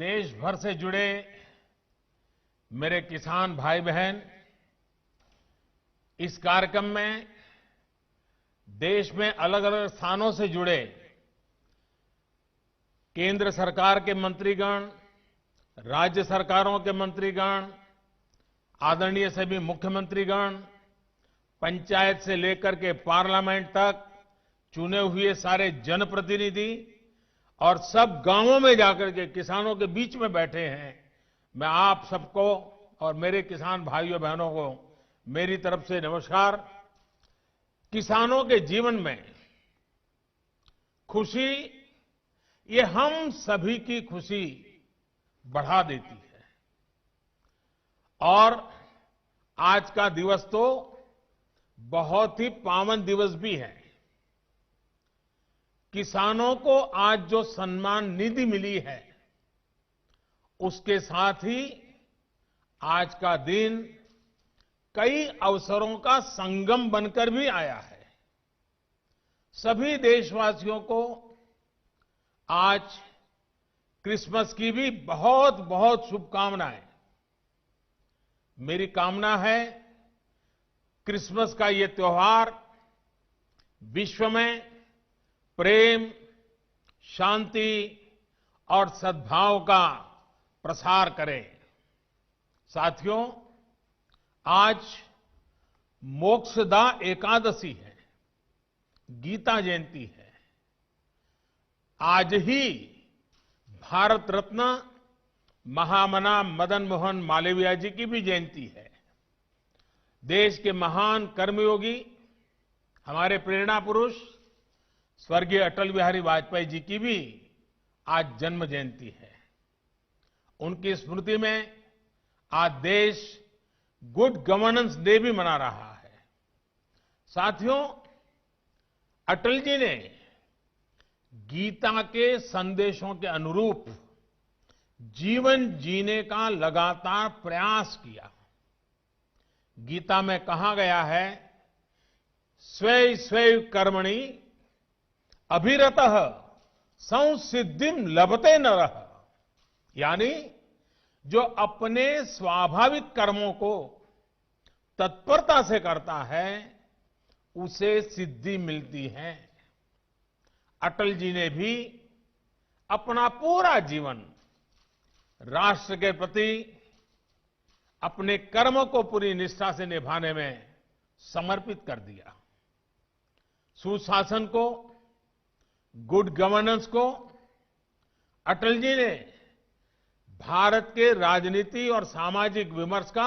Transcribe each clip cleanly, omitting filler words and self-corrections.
देश भर से जुड़े मेरे किसान भाई बहन, इस कार्यक्रम में देश में अलग अलग स्थानों से जुड़े केंद्र सरकार के मंत्रीगण, राज्य सरकारों के मंत्रीगण, आदरणीय सभी मुख्यमंत्रीगण, पंचायत से लेकर के पार्लियामेंट तक चुने हुए सारे जनप्रतिनिधि और सब गांवों में जाकर के किसानों के बीच में बैठे हैं। मैं आप सबको और मेरे किसान भाइयों बहनों को मेरी तरफ से नमस्कार। किसानों के जीवन में खुशी, ये हम सभी की खुशी बढ़ा देती है। और आज का दिवस तो बहुत ही पावन दिवस भी है। किसानों को आज जो सम्मान निधि मिली है, उसके साथ ही आज का दिन कई अवसरों का संगम बनकर भी आया है। सभी देशवासियों को आज क्रिसमस की भी बहुत बहुत शुभकामनाएं। मेरी कामना है क्रिसमस का ये त्योहार विश्व में प्रेम, शांति और सद्भाव का प्रसार करे। साथियों, आज मोक्षदा एकादशी है, गीता जयंती है। आज ही भारत रत्न महामना मदन मोहन मालवीय जी की भी जयंती है। देश के महान कर्मयोगी, हमारे प्रेरणा पुरुष स्वर्गीय अटल बिहारी वाजपेयी जी की भी आज जन्म जयंती है। उनकी स्मृति में आज देश गुड गवर्नेंस डे भी मना रहा है। साथियों, अटल जी ने गीता के संदेशों के अनुरूप जीवन जीने का लगातार प्रयास किया। गीता में कहा गया है, स्वे स्वे कर्मणि अभिरतः संसिद्धिम लभते नरः। यानी जो अपने स्वाभाविक कर्मों को तत्परता से करता है, उसे सिद्धि मिलती है। अटल जी ने भी अपना पूरा जीवन राष्ट्र के प्रति अपने कर्म को पूरी निष्ठा से निभाने में समर्पित कर दिया। सुशासन को, गुड गवर्नेंस को अटल जी ने भारत के राजनीति और सामाजिक विमर्श का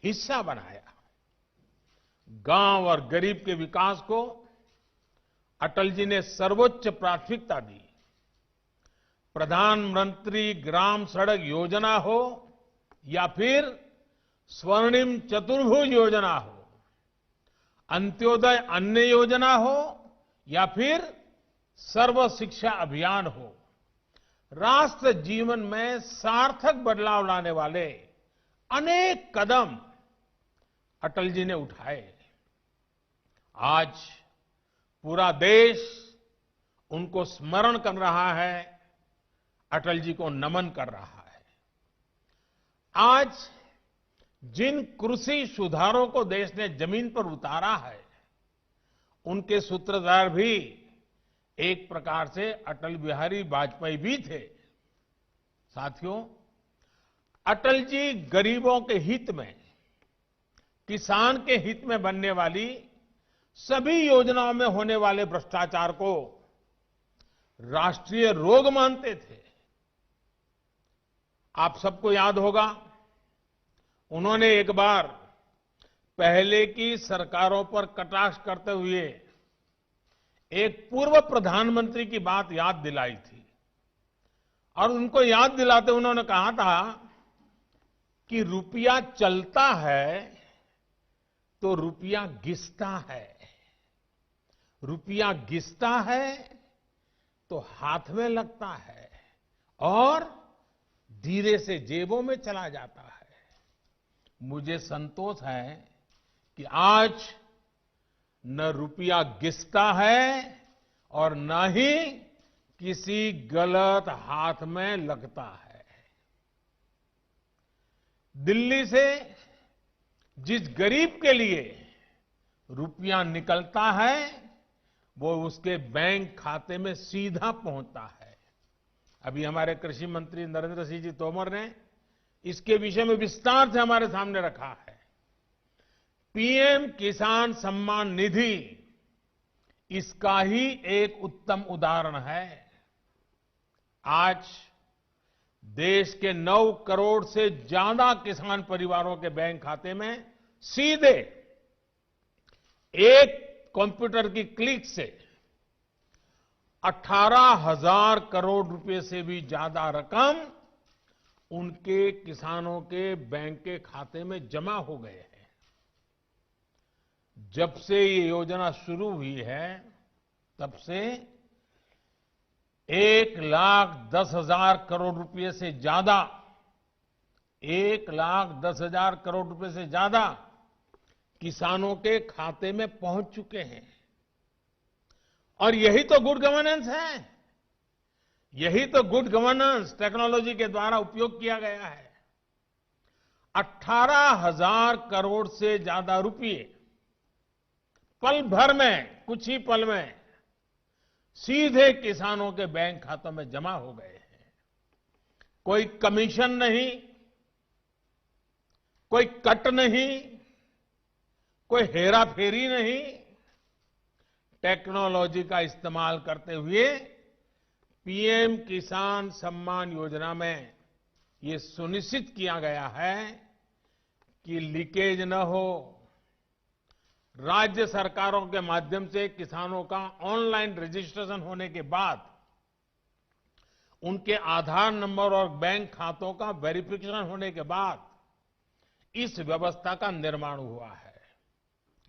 हिस्सा बनाया। गांव और गरीब के विकास को अटल जी ने सर्वोच्च प्राथमिकता दी। प्रधानमंत्री ग्राम सड़क योजना हो या फिर स्वर्णिम चतुर्भुज योजना हो, अंत्योदय अन्न योजना हो या फिर सर्व शिक्षा अभियान हो, राष्ट्र जीवन में सार्थक बदलाव लाने वाले अनेक कदम अटल जी ने उठाए। आज पूरा देश उनको स्मरण कर रहा है, अटल जी को नमन कर रहा है। आज जिन कृषि सुधारों को देश ने जमीन पर उतारा है, उनके सूत्रधार भी एक प्रकार से अटल बिहारी वाजपेयी भी थे। साथियों, अटल जी गरीबों के हित में, किसान के हित में बनने वाली सभी योजनाओं में होने वाले भ्रष्टाचार को राष्ट्रीय रोग मानते थे। आप सबको याद होगा, उन्होंने एक बार पहले की सरकारों पर कटाक्ष करते हुए एक पूर्व प्रधानमंत्री की बात याद दिलाई थी। और उनको याद दिलाते उन्होंने कहा था कि रुपया चलता है तो रुपया घिसता है, रुपया घिसता है तो हाथ में लगता है और धीरे से जेबों में चला जाता है। मुझे संतोष है कि आज न रुपया घिसता है और न ही किसी गलत हाथ में लगता है। दिल्ली से जिस गरीब के लिए रुपया निकलता है वो उसके बैंक खाते में सीधा पहुंचता है। अभी हमारे कृषि मंत्री नरेंद्र सिंह जी तोमर ने इसके विषय में विस्तार से हमारे सामने रखा है। पीएम किसान सम्मान निधि इसका ही एक उत्तम उदाहरण है। आज देश के 9 करोड़ से ज्यादा किसान परिवारों के बैंक खाते में सीधे एक कंप्यूटर की क्लिक से 18,000 करोड़ रुपए से भी ज्यादा रकम उनके किसानों के बैंक के खाते में जमा हो गए हैं। जब से ये योजना शुरू हुई है तब से 1,10,000 करोड़ रुपए से ज्यादा 1,10,000 करोड़ रुपए से ज्यादा किसानों के खाते में पहुंच चुके हैं। और यही तो गुड गवर्नेंस है। यही तो गुड गवर्नेंस टेक्नोलॉजी के द्वारा उपयोग किया गया है। 18,000 करोड़ से ज्यादा रुपए पल भर में, कुछ ही पल में सीधे किसानों के बैंक खातों में जमा हो गए हैं। कोई कमीशन नहीं, कोई कट नहीं, कोई हेराफेरी नहीं। टेक्नोलॉजी का इस्तेमाल करते हुए पीएम किसान सम्मान योजना में ये सुनिश्चित किया गया है कि लीकेज न हो। राज्य सरकारों के माध्यम से किसानों का ऑनलाइन रजिस्ट्रेशन होने के बाद उनके आधार नंबर और बैंक खातों का वेरिफिकेशन होने के बाद इस व्यवस्था का निर्माण हुआ है।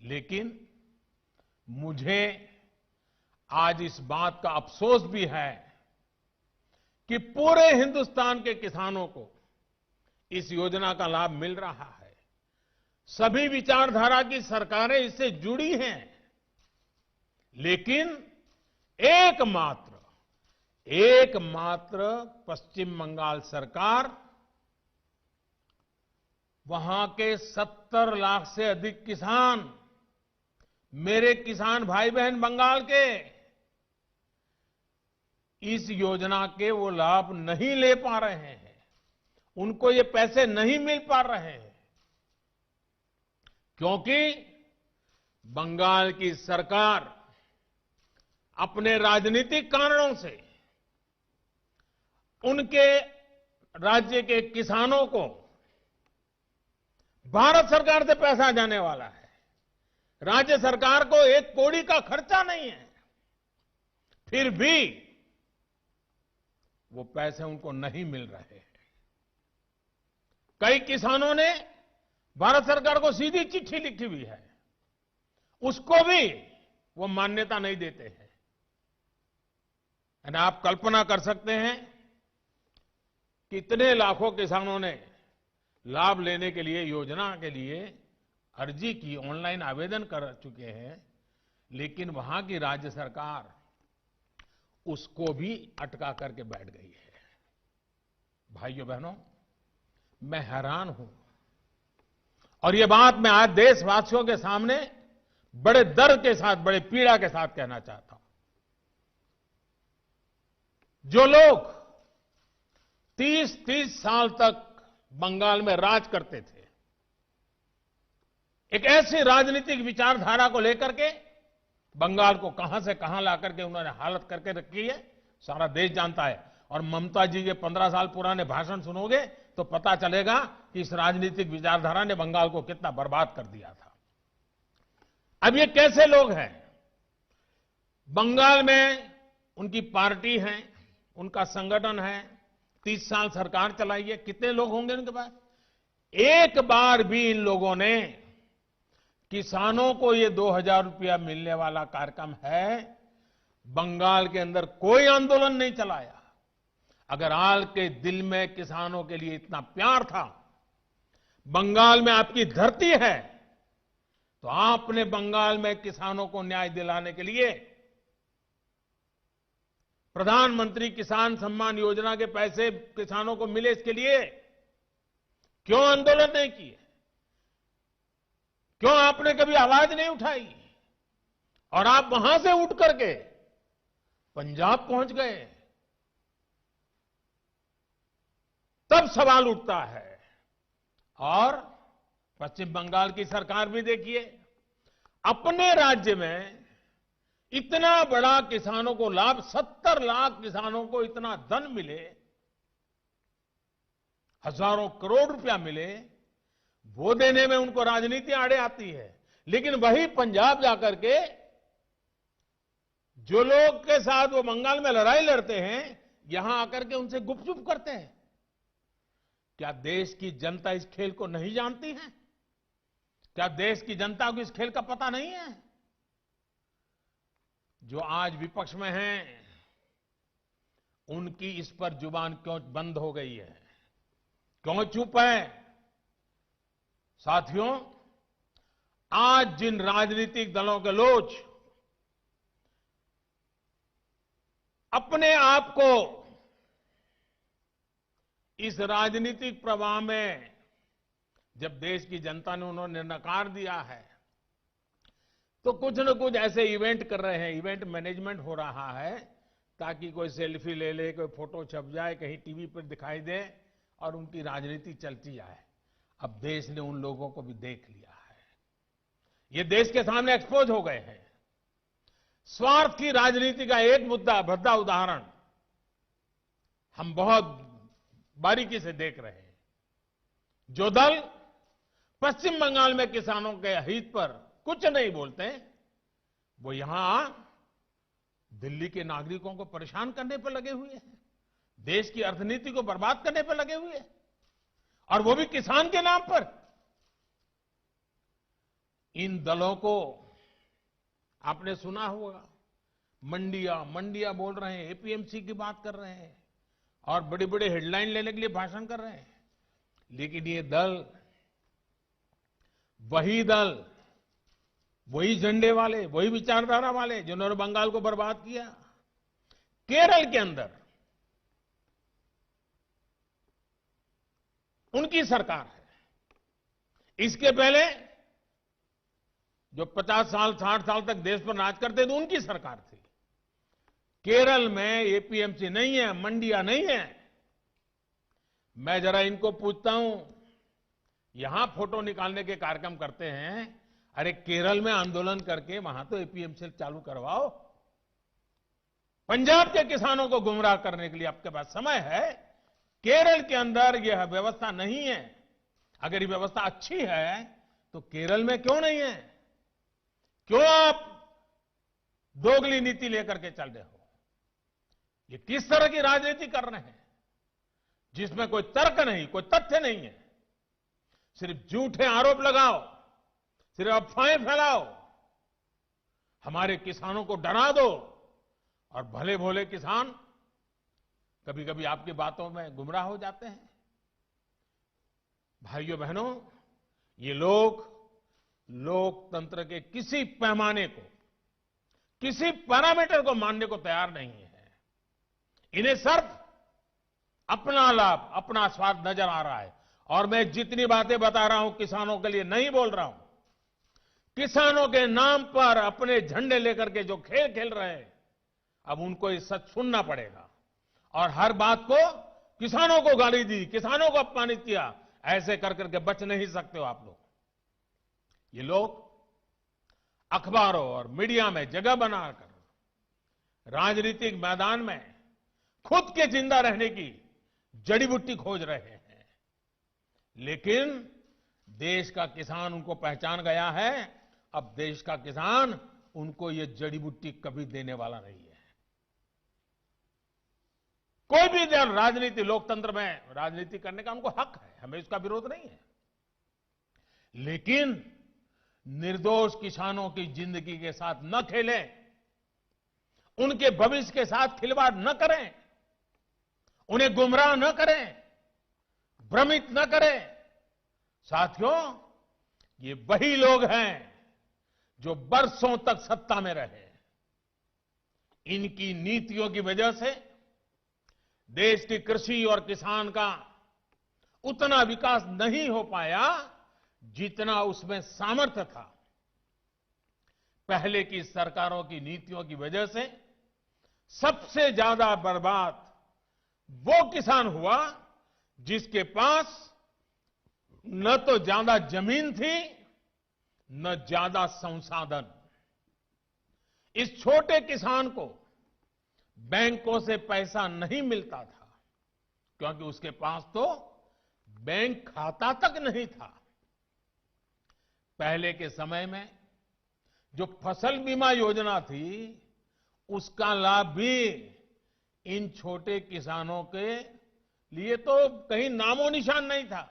लेकिन मुझे आज इस बात का अफसोस भी है कि पूरे हिंदुस्तान के किसानों को इस योजना का लाभ मिल रहा है। सभी विचारधारा की सरकारें इससे जुड़ी हैं, लेकिन एकमात्र पश्चिम बंगाल सरकार, वहां के 70 लाख से अधिक किसान, मेरे किसान भाई बहन बंगाल के, इस योजना के वो लाभ नहीं ले पा रहे हैं। उनको ये पैसे नहीं मिल पा रहे हैं क्योंकि बंगाल की सरकार अपने राजनीतिक कारणों से उनके राज्य के किसानों को भारत सरकार से पैसा जाने वाला है, राज्य सरकार को एक कौड़ी का खर्चा नहीं है, फिर भी वो पैसे उनको नहीं मिल रहे हैं। कई किसानों ने भारत सरकार को सीधी चिट्ठी लिखी हुई है, उसको भी वो मान्यता नहीं देते हैं। और आप कल्पना कर सकते हैं कितने लाखों किसानों ने लाभ लेने के लिए, योजना के लिए अर्जी की, ऑनलाइन आवेदन कर चुके हैं, लेकिन वहां की राज्य सरकार उसको भी अटका करके बैठ गई है। भाइयों बहनों, मैं हैरान हूं और ये बात मैं आज देशवासियों के सामने बड़े दर्द के साथ, बड़े पीड़ा के साथ कहना चाहता हूं। जो लोग 30-30 साल तक बंगाल में राज करते थे, एक ऐसी राजनीतिक विचारधारा को लेकर के बंगाल को कहां से कहां ला करके उन्होंने हालत करके रखी है, सारा देश जानता है। और ममता जी के 15 साल पुराने भाषण सुनोगे तो पता चलेगा कि इस राजनीतिक विचारधारा ने बंगाल को कितना बर्बाद कर दिया था। अब ये कैसे लोग हैं? बंगाल में उनकी पार्टी है, उनका संगठन है, 30 साल सरकार चलाई है, कितने लोग होंगे उनके पास? एक बार भी इन लोगों ने किसानों को ये 2,000 रुपया मिलने वाला कार्यक्रम है, बंगाल के अंदर कोई आंदोलन नहीं चलाया। अगर आल के दिल में किसानों के लिए इतना प्यार था, बंगाल में आपकी धरती है, तो आपने बंगाल में किसानों को न्याय दिलाने के लिए प्रधानमंत्री किसान सम्मान योजना के पैसे किसानों को मिले, इसके लिए क्यों आंदोलन नहीं किए? क्यों आपने कभी आवाज नहीं उठाई? और आप वहां से उठ करके पंजाब पहुंच गए। तब सवाल उठता है। और पश्चिम बंगाल की सरकार भी देखिए, अपने राज्य में इतना बड़ा किसानों को लाभ, 70 लाख किसानों को इतना धन मिले, हजारों करोड़ रुपया मिले, वो देने में उनको राजनीति आड़े आती है। लेकिन वही पंजाब जाकर के जो लोग के साथ वो बंगाल में लड़ाई लड़ते हैं, यहां आकर के उनसे गुपचुप करते हैं। क्या देश की जनता इस खेल को नहीं जानती है? क्या देश की जनता को इस खेल का पता नहीं है? जो आज विपक्ष में हैं, उनकी इस पर जुबान क्यों बंद हो गई है? क्यों चुप है? साथियों, आज जिन राजनीतिक दलों के लोग अपने आप को इस राजनीतिक प्रवाह में, जब देश की जनता ने उन्होंने नकार दिया है, तो कुछ न कुछ ऐसे इवेंट कर रहे हैं, इवेंट मैनेजमेंट हो रहा है, ताकि कोई सेल्फी ले ले, कोई फोटो छप जाए, कहीं टीवी पर दिखाई दे और उनकी राजनीति चलती जाए। अब देश ने उन लोगों को भी देख लिया है। ये देश के सामने एक्सपोज हो गए हैं। स्वार्थ की राजनीति का एक मुद्दा, भद्दा उदाहरण हम बहुत बारीकी से देख रहे हैं। जो दल पश्चिम बंगाल में किसानों के हित पर कुछ नहीं बोलते, वो यहां दिल्ली के नागरिकों को परेशान करने पर लगे हुए हैं, देश की अर्थनीति को बर्बाद करने पर लगे हुए हैं, और वो भी किसान के नाम पर। इन दलों को आपने सुना होगा, मंडिया मंडिया बोल रहे हैं, एपीएमसी की बात कर रहे हैं और बड़े बड़े हेडलाइन लेने के लिए भाषण कर रहे हैं। लेकिन ये दल, वही झंडे वाले, वही विचारधारा वाले जिन्होंने बंगाल को बर्बाद किया। केरल के अंदर उनकी सरकार है। इसके पहले जो 50 साल 60 साल तक देश पर राज करते थे, उनकी सरकार थी। केरल में एपीएमसी नहीं है, मंडियां नहीं है। मैं जरा इनको पूछता हूं, यहां फोटो निकालने के कार्यक्रम करते हैं, अरे केरल में आंदोलन करके वहां तो एपीएमसी चालू करवाओ। पंजाब के किसानों को गुमराह करने के लिए आपके पास समय है। केरल के अंदर यह व्यवस्था नहीं है। अगर ये व्यवस्था अच्छी है तो केरल में क्यों नहीं है? क्यों आप दोगली नीति लेकर के चल रहे हो? ये किस तरह की राजनीति कर रहे हैं जिसमें कोई तर्क नहीं, कोई तथ्य नहीं है? सिर्फ झूठे आरोप लगाओ, सिर्फ अफवाहें फैलाओ, हमारे किसानों को डरा दो, और भले भोले किसान कभी कभी आपकी बातों में गुमराह हो जाते हैं। भाइयों बहनों, ये लोग लोकतंत्र के किसी पैमाने को, किसी पैरामीटर को मानने को तैयार नहीं है। इन्हें सिर्फ अपना लाभ, अपना स्वार्थ नजर आ रहा है। और मैं जितनी बातें बता रहा हूं किसानों के लिए नहीं बोल रहा हूं। किसानों के नाम पर अपने झंडे लेकर के जो खेल खेल रहे हैं, अब उनको ये सच सुनना पड़ेगा। और हर बात को किसानों को गाली दी, किसानों को अपमानित किया, ऐसे कर करके बच नहीं सकते हो आप लोग। ये लोग अखबारों और मीडिया में जगह बनाकर राजनीतिक मैदान में खुद के जिंदा रहने की जड़ी बूटी खोज रहे हैं। लेकिन देश का किसान उनको पहचान गया है। अब देश का किसान उनको ये जड़ी बूटी कभी देने वाला नहीं है। कोई भी राजनीति, लोकतंत्र में राजनीति करने का उनको हक है, हमें इसका विरोध नहीं है। लेकिन निर्दोष किसानों की जिंदगी के साथ न खेलें, उनके भविष्य के साथ खिलवाड़ न करें, उन्हें गुमराह न करें, भ्रमित न करें। साथियों, ये वही लोग हैं जो बरसों तक सत्ता में रहे। इनकी नीतियों की वजह से देश की कृषि और किसान का उतना विकास नहीं हो पाया जितना उसमें सामर्थ्य था। पहले की सरकारों की नीतियों की वजह से सबसे ज्यादा बर्बाद वो किसान हुआ जिसके पास न तो ज्यादा जमीन थी न ज्यादा संसाधन। इस छोटे किसान को बैंकों से पैसा नहीं मिलता था क्योंकि उसके पास तो बैंक खाता तक नहीं था। पहले के समय में जो फसल बीमा योजना थी उसका लाभ भी इन छोटे किसानों के लिए तो कहीं नामो निशान नहीं था।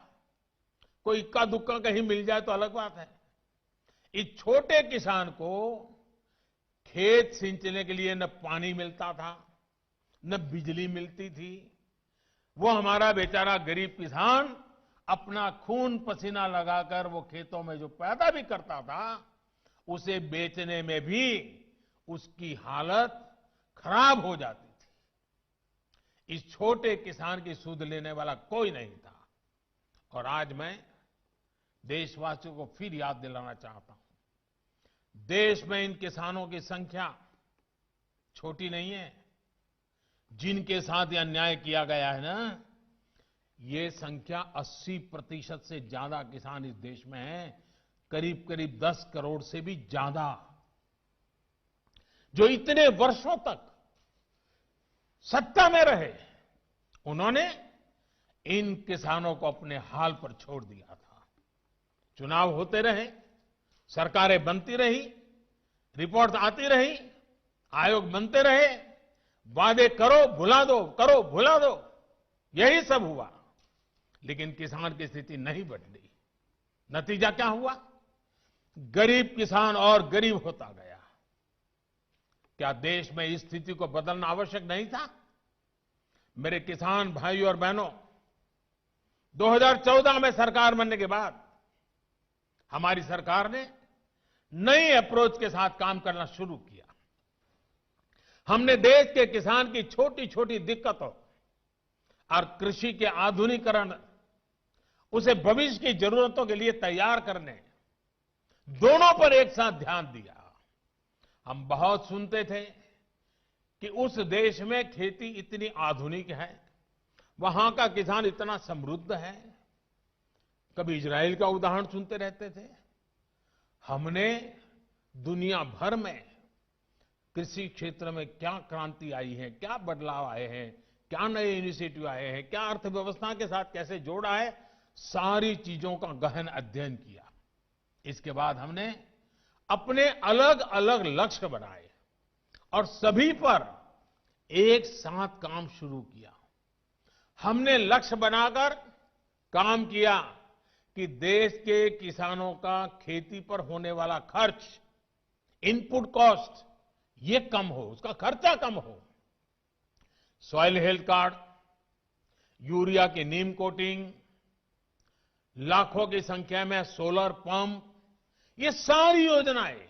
कोई इक्का दुक्का कहीं मिल जाए तो अलग बात है। इस छोटे किसान को खेत सिंचने के लिए न पानी मिलता था न बिजली मिलती थी। वो हमारा बेचारा गरीब किसान अपना खून पसीना लगाकर वो खेतों में जो पैदा भी करता था उसे बेचने में भी उसकी हालत खराब हो जाती थी। इस छोटे किसान की सुध लेने वाला कोई नहीं था। और आज मैं देशवासियों को फिर याद दिलाना चाहता हूं, देश में इन किसानों की संख्या छोटी नहीं है। जिनके साथ यह अन्याय किया गया है ना, ये संख्या 80% से ज्यादा किसान इस देश में हैं। करीब करीब 10 करोड़ से भी ज्यादा, जो इतने वर्षों तक सत्ता में रहे, उन्होंने इन किसानों को अपने हाल पर छोड़ दिया था। चुनाव होते रहे, सरकारें बनती रही, रिपोर्ट आती रही, आयोग बनते रहे, वादे करो भुला दो, करो भुला दो, यही सब हुआ। लेकिन किसान की स्थिति नहीं बदली। नतीजा क्या हुआ? गरीब किसान और गरीब होता गया। क्या देश में इस स्थिति को बदलना आवश्यक नहीं था? मेरे किसान भाइयों और बहनों, 2014 में सरकार बनने के बाद हमारी सरकार ने नई अप्रोच के साथ काम करना शुरू किया। हमने देश के किसान की छोटी छोटी दिक्कतों और कृषि के आधुनिकीकरण, उसे भविष्य की जरूरतों के लिए तैयार करने, दोनों पर एक साथ ध्यान दिया। हम बहुत सुनते थे कि उस देश में खेती इतनी आधुनिक है, वहां का किसान इतना समृद्ध है। कभी इजराइल का उदाहरण सुनते रहते थे। हमने दुनिया भर में कृषि क्षेत्र में क्या क्रांति आई है, क्या बदलाव आए हैं, क्या नए इनिशिएटिव आए हैं, क्या अर्थव्यवस्था के साथ कैसे जोड़ा है, सारी चीजों का गहन अध्ययन किया। इसके बाद हमने अपने अलग अलग लक्ष्य बनाए और सभी पर एक साथ काम शुरू किया। हमने लक्ष्य बनाकर काम किया कि देश के किसानों का खेती पर होने वाला खर्च, इनपुट कॉस्ट, ये कम हो, उसका खर्चा कम हो। सॉइल हेल्थ कार्ड, यूरिया की नीम कोटिंग, लाखों की संख्या में सोलर पंप, ये सारी योजनाएं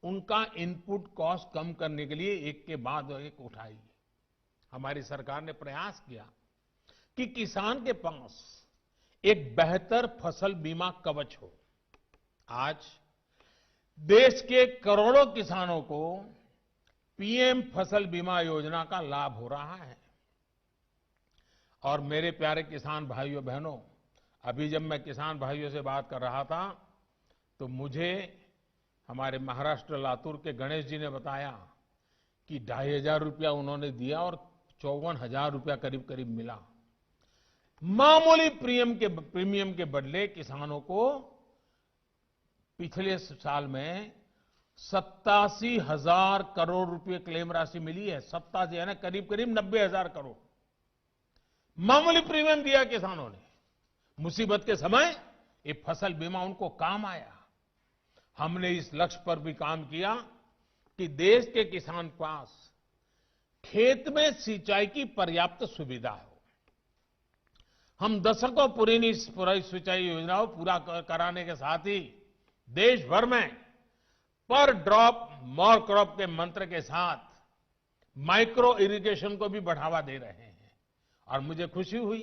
उनका इनपुट कॉस्ट कम करने के लिए एक के बाद एक उठाई। हमारी सरकार ने प्रयास किया कि किसान के पास एक बेहतर फसल बीमा कवच हो। आज देश के करोड़ों किसानों को पीएम फसल बीमा योजना का लाभ हो रहा है। और मेरे प्यारे किसान भाइयों बहनों, अभी जब मैं किसान भाइयों से बात कर रहा था तो मुझे हमारे महाराष्ट्र लातूर के गणेश जी ने बताया कि 2,500 रुपया उन्होंने दिया और 54,000 रुपया करीब करीब मिला। मामूली प्रीमियम के बदले किसानों को पिछले साल में 87,000 करोड़ रुपए क्लेम राशि मिली है। 87 यानी करीब करीब 90,000 करोड़ मामूली प्रीमियम दिया किसानों ने। मुसीबत के समय ये फसल बीमा उनको काम आया। हमने इस लक्ष्य पर भी काम किया कि देश के किसान पास खेत में सिंचाई की पर्याप्त सुविधा हो। हम दशकों पुरानी सिंचाई योजनाओं पूरा कराने के साथ ही देश भर में पर ड्रॉप मोर क्रॉप के मंत्र के साथ माइक्रो इरिगेशन को भी बढ़ावा दे रहे हैं। और मुझे खुशी हुई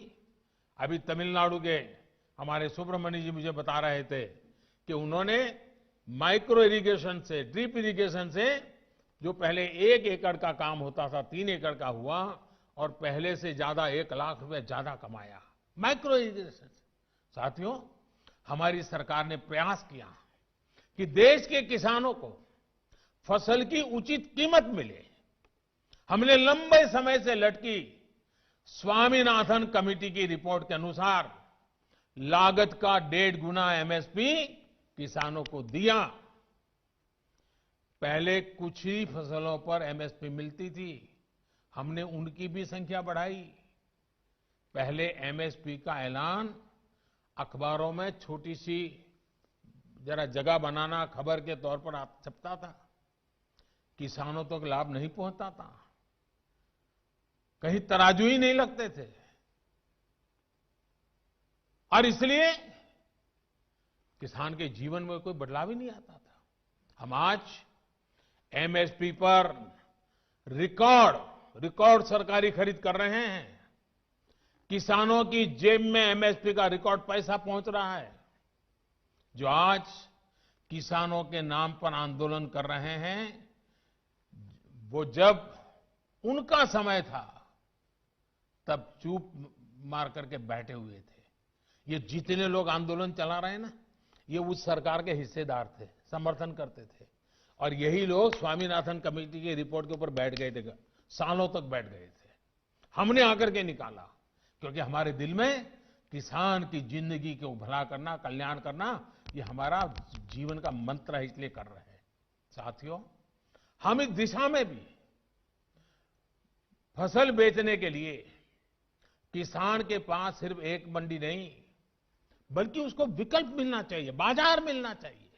अभी तमिलनाडु के हमारे सुब्रमण्य जी मुझे बता रहे थे कि उन्होंने माइक्रो इरिगेशन से, ड्रिप इरिगेशन से जो पहले 1 एकड़ का काम होता था 3 एकड़ का हुआ और पहले से ज्यादा 1 लाख रुपए ज्यादा कमाया माइक्रो इरिगेशन से। साथियों, हमारी सरकार ने प्रयास किया कि देश के किसानों को फसल की उचित कीमत मिले। हमने लंबे समय से लटकी स्वामीनाथन कमेटी की रिपोर्ट के अनुसार लागत का 1.5 गुना एमएसपी किसानों को दिया। पहले कुछ ही फसलों पर एमएसपी मिलती थी, हमने उनकी भी संख्या बढ़ाई। पहले एमएसपी का ऐलान अखबारों में छोटी सी जरा जगह बनाना खबर के तौर पर छपता था, किसानों तक लाभ नहीं पहुंचता था, कहीं तराजू ही नहीं लगते थे और इसलिए किसान के जीवन में कोई बदलाव ही नहीं आता था। हम आज एमएसपी पर रिकॉर्ड सरकारी खरीद कर रहे हैं। किसानों की जेब में एमएसपी का रिकॉर्ड पैसा पहुंच रहा है। जो आज किसानों के नाम पर आंदोलन कर रहे हैं, वो जब उनका समय था तब चुप मार करके बैठे हुए थे। ये जितने लोग आंदोलन चला रहे हैं ना, ये उस सरकार के हिस्सेदार थे, समर्थन करते थे और यही लोग स्वामीनाथन कमेटी की रिपोर्ट के ऊपर बैठ गए थे, सालों तक बैठ गए थे। हमने आकर के निकाला क्योंकि हमारे दिल में किसान की जिंदगी को भला करना, कल्याण करना, ये हमारा जीवन का मंत्र है, इसलिए कर रहे हैं। साथियों, हम इस दिशा में भी फसल बेचने के लिए किसान के पास सिर्फ एक मंडी नहीं, बल्कि उसको विकल्प मिलना चाहिए, बाजार मिलना चाहिए।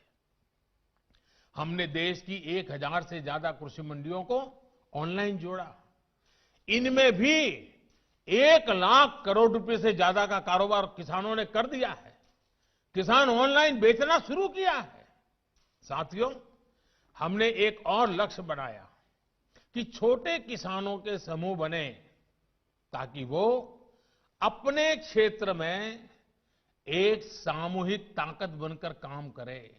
हमने देश की 1000 से ज्यादा कृषि मंडियों को ऑनलाइन जोड़ा। इनमें भी 1 लाख करोड़ रुपए से ज्यादा का कारोबार किसानों ने कर दिया है। किसान ऑनलाइन बेचना शुरू किया है। साथियों, हमने एक और लक्ष्य बनाया कि छोटे किसानों के समूह बने ताकि वो अपने क्षेत्र में एक सामूहिक ताकत बनकर काम करे।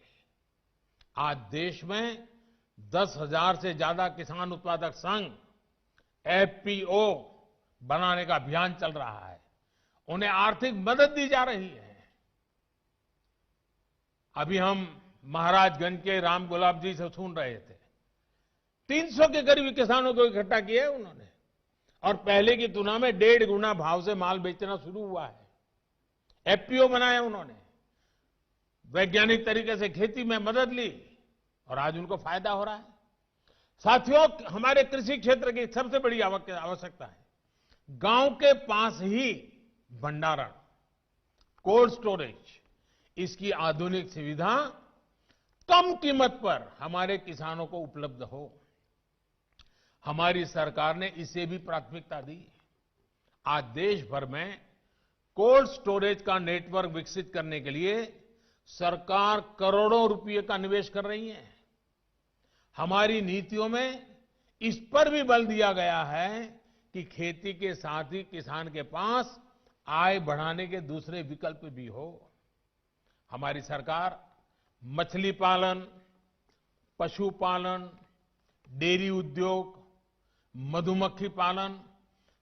आज देश में 10,000 से ज्यादा किसान उत्पादक संघ एफपीओ बनाने का अभियान चल रहा है। उन्हें आर्थिक मदद दी जा रही है। अभी हम महाराजगंज के राम गुलाब जी से सुन रहे थे, 300 के करीब किसानों को इकट्ठा किया है उन्होंने और पहले की तुलना में 1.5 गुना भाव से माल बेचना शुरू हुआ है। एफपीओ बनाया उन्होंने, वैज्ञानिक तरीके से खेती में मदद ली और आज उनको फायदा हो रहा है। साथियों, हमारे कृषि क्षेत्र की सबसे बड़ी आवश्यकता है गांव के पास ही भंडारण, कोल्ड स्टोरेज, इसकी आधुनिक सुविधा कम कीमत पर हमारे किसानों को उपलब्ध हो। हमारी सरकार ने इसे भी प्राथमिकता दी। आज देश भर में कोल्ड स्टोरेज का नेटवर्क विकसित करने के लिए सरकार करोड़ों रुपए का निवेश कर रही है। हमारी नीतियों में इस पर भी बल दिया गया है कि खेती के साथ ही किसान के पास आय बढ़ाने के दूसरे विकल्प भी हो। हमारी सरकार मछली पालन, पशुपालन, डेयरी उद्योग, मधुमक्खी पालन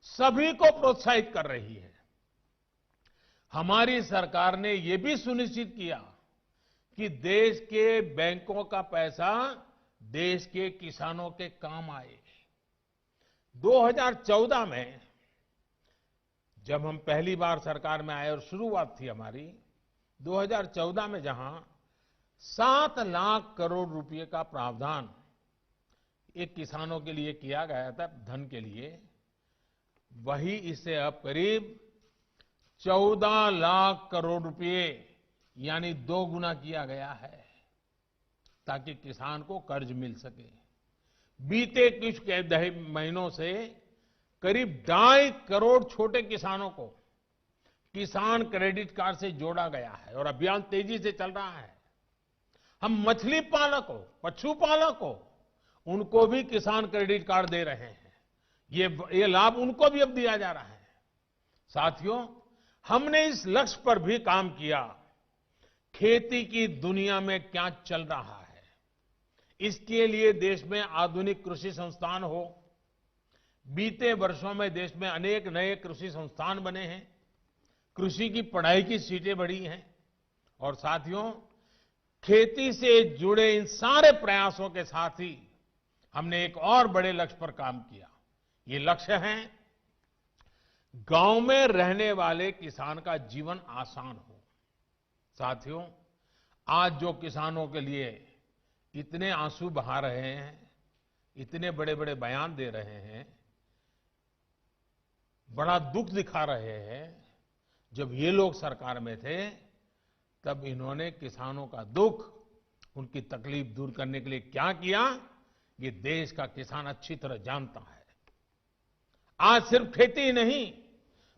सभी को प्रोत्साहित कर रही है। हमारी सरकार ने यह भी सुनिश्चित किया कि देश के बैंकों का पैसा देश के किसानों के काम आए। 2014 में जब हम पहली बार सरकार में आए और शुरुआत थी हमारी, 2014 में जहां 7 लाख करोड़ रुपए का प्रावधान एक किसानों के लिए किया गया था धन के लिए, वही इसे अब करीब 14 लाख करोड़ रुपए यानी 2 गुना किया गया है ताकि किसान को कर्ज मिल सके। बीते कुछ महीनों से करीब 2.5 करोड़ छोटे किसानों को किसान क्रेडिट कार्ड से जोड़ा गया है और अभियान तेजी से चल रहा है। हम मछली पालकों, पशुपालकों, उनको भी किसान क्रेडिट कार्ड दे रहे हैं। ये लाभ उनको भी अब दिया जा रहा है। साथियों, हमने इस लक्ष्य पर भी काम किया, खेती की दुनिया में क्या चल रहा है। इसके लिए देश में आधुनिक कृषि संस्थान हो। बीते वर्षों में देश में अनेक नए कृषि संस्थान बने हैं, कृषि की पढ़ाई की सीटें बढ़ी हैं और साथियों, खेती से जुड़े इन सारे प्रयासों के साथ ही हमने एक और बड़े लक्ष्य पर काम किया। ये लक्ष्य है गांव में रहने वाले किसान का जीवन आसान हो। साथियों, आज जो किसानों के लिए इतने आंसू बहा रहे हैं, इतने बड़े बड़े बयान दे रहे हैं, बड़ा दुख दिखा रहे हैं, जब ये लोग सरकार में थे तब इन्होंने किसानों का दुख, उनकी तकलीफ दूर करने के लिए क्या किया, ये देश का किसान अच्छी तरह जानता है। आज सिर्फ खेती ही नहीं,